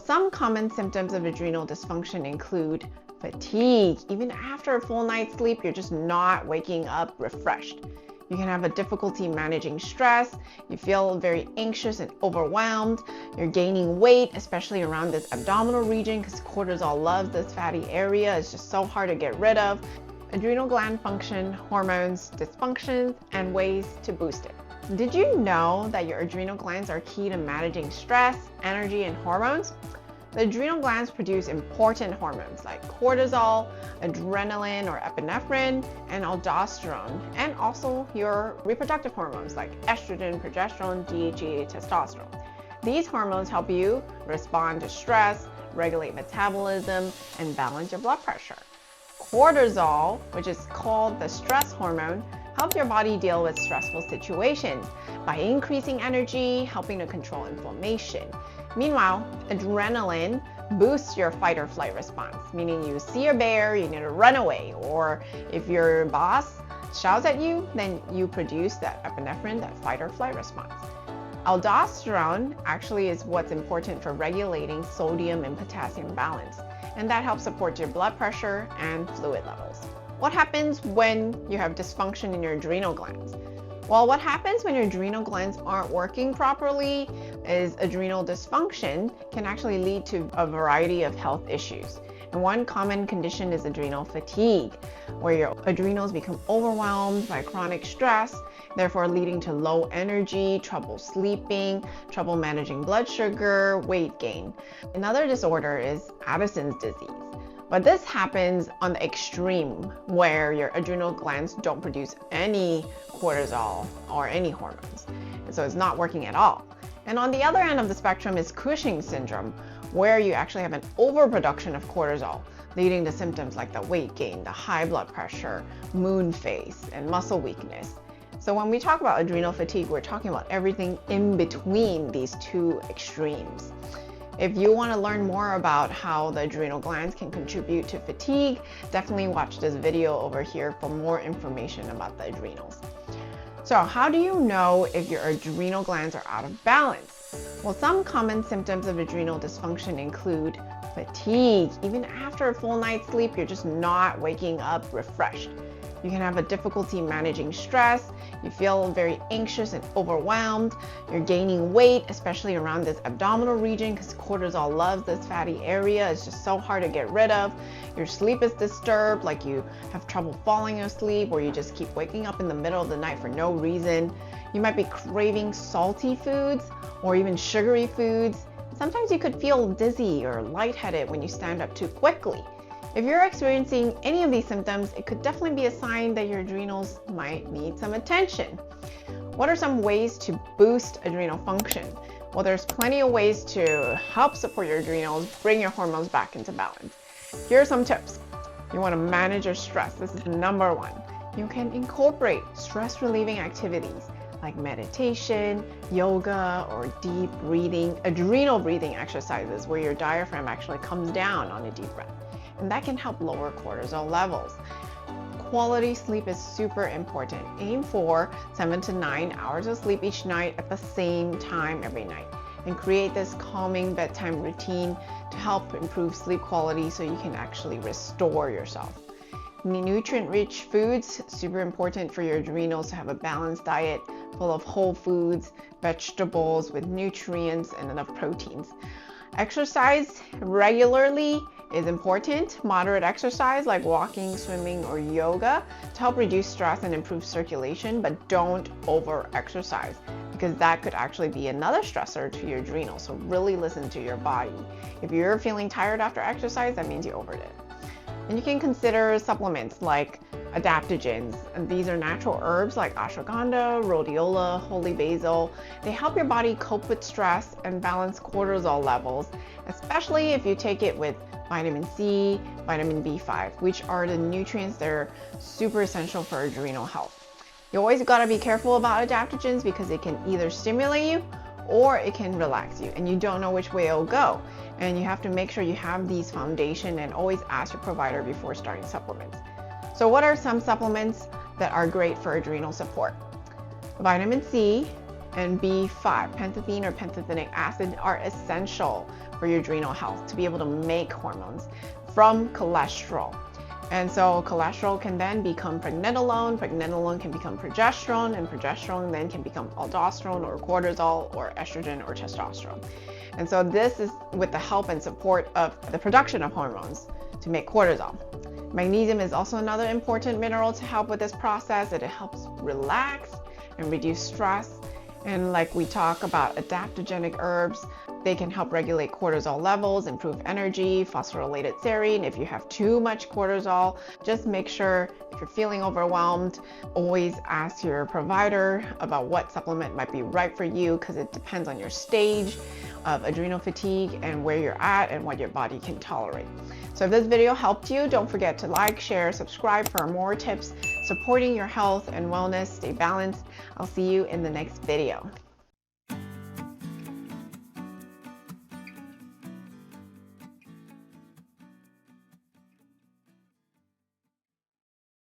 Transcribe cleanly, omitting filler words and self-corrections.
Some common symptoms of adrenal dysfunction include fatigue. Even after a full night's sleep, you're just not waking up refreshed. You can have a difficulty managing stress. You feel very anxious and overwhelmed. You're gaining weight, especially around this abdominal region because cortisol loves this fatty area. It's just so hard to get rid of. Adrenal gland function, hormones, dysfunctions, and ways to boost it. Did you know that your adrenal glands are key to managing stress, energy, and hormones? The adrenal glands produce important hormones like cortisol, adrenaline or epinephrine, and aldosterone, and also your reproductive hormones like estrogen, progesterone, DHEA, testosterone. These hormones help you respond to stress, regulate metabolism, and balance your blood pressure. Cortisol, which is called the stress hormone, helps your body deal with stressful situations by increasing energy, helping to control inflammation. Meanwhile, adrenaline boosts your fight or flight response, meaning you see a bear, you need to run away, or if your boss shouts at you, then you produce that epinephrine, that fight or flight response. Aldosterone actually is what's important for regulating sodium and potassium balance, and that helps support your blood pressure and fluid levels. What happens when you have dysfunction in your adrenal glands? Well, what happens when your adrenal glands aren't working properly is adrenal dysfunction can actually lead to a variety of health issues. And one common condition is adrenal fatigue, where your adrenals become overwhelmed by chronic stress, therefore leading to low energy, trouble sleeping, trouble managing blood sugar, weight gain. Another disorder is Addison's disease. But this happens on the extreme where your adrenal glands don't produce any cortisol or any hormones. And so it's not working at all. And on the other end of the spectrum is Cushing's syndrome, where you actually have an overproduction of cortisol, leading to symptoms like the weight gain, the high blood pressure, moon face, and muscle weakness. So when we talk about adrenal fatigue, we're talking about everything in between these two extremes. If you want to learn more about how the adrenal glands can contribute to fatigue, definitely watch this video over here for more information about the adrenals. So how do you know if your adrenal glands are out of balance? Well, some common symptoms of adrenal dysfunction include fatigue. Even after a full night's sleep, you're just not waking up refreshed. You can have a difficulty managing stress. You feel very anxious and overwhelmed. You're gaining weight, especially around this abdominal region because cortisol loves this fatty area. It's just so hard to get rid of. Your sleep is disturbed, like you have trouble falling asleep, or you just keep waking up in the middle of the night for no reason. You might be craving salty foods or even sugary foods. Sometimes you could feel dizzy or lightheaded when you stand up too quickly. If you're experiencing any of these symptoms, it could definitely be a sign that your adrenals might need some attention. What are some ways to boost adrenal function? Well, there's plenty of ways to help support your adrenals, bring your hormones back into balance. Here are some tips. You want to manage your stress. This is number one. You can incorporate stress relieving activities like meditation, yoga, or deep breathing, adrenal breathing exercises where your diaphragm actually comes down on a deep breath. And that can help lower cortisol levels. Quality sleep is super important. Aim for 7 to 9 hours of sleep each night at the same time every night. And create this calming bedtime routine to help improve sleep quality so you can actually restore yourself. Nutrient-rich foods, super important for your adrenals to have a balanced diet full of whole foods, vegetables with nutrients and enough proteins. Exercise regularly is important. Moderate exercise like walking, swimming, or yoga to help reduce stress and improve circulation, but don't over-exercise because that could actually be another stressor to your adrenals. So really listen to your body. If you're feeling tired after exercise, that means you overdid it. And you can consider supplements like adaptogens, and these are natural herbs like ashwagandha, rhodiola, holy basil. They help your body cope with stress and balance cortisol levels, especially if you take it with vitamin C, vitamin B5, which are the nutrients that are super essential for adrenal health. You always gotta be careful about adaptogens because it can either stimulate you or it can relax you, and you don't know which way it'll go. And you have to make sure you have these foundation and always ask your provider before starting supplements. So what are some supplements that are great for adrenal support? Vitamin C and B5, pantethine or pantothenic acid, are essential for your adrenal health to be able to make hormones from cholesterol. And so cholesterol can then become pregnenolone can become progesterone, and progesterone then can become aldosterone or cortisol or estrogen or testosterone. And so this is with the help and support of the production of hormones to make cortisol. Magnesium is also another important mineral to help with this process. It helps relax and reduce stress. And like we talk about adaptogenic herbs, they can help regulate cortisol levels, improve energy, phosphorylated serine. If you have too much cortisol, just make sure if you're feeling overwhelmed, always ask your provider about what supplement might be right for you, because it depends on your stage of adrenal fatigue and where you're at and what your body can tolerate. So if this video helped you, don't forget to like, share, subscribe for more tips supporting your health and wellness. Stay balanced. I'll see you in the next video.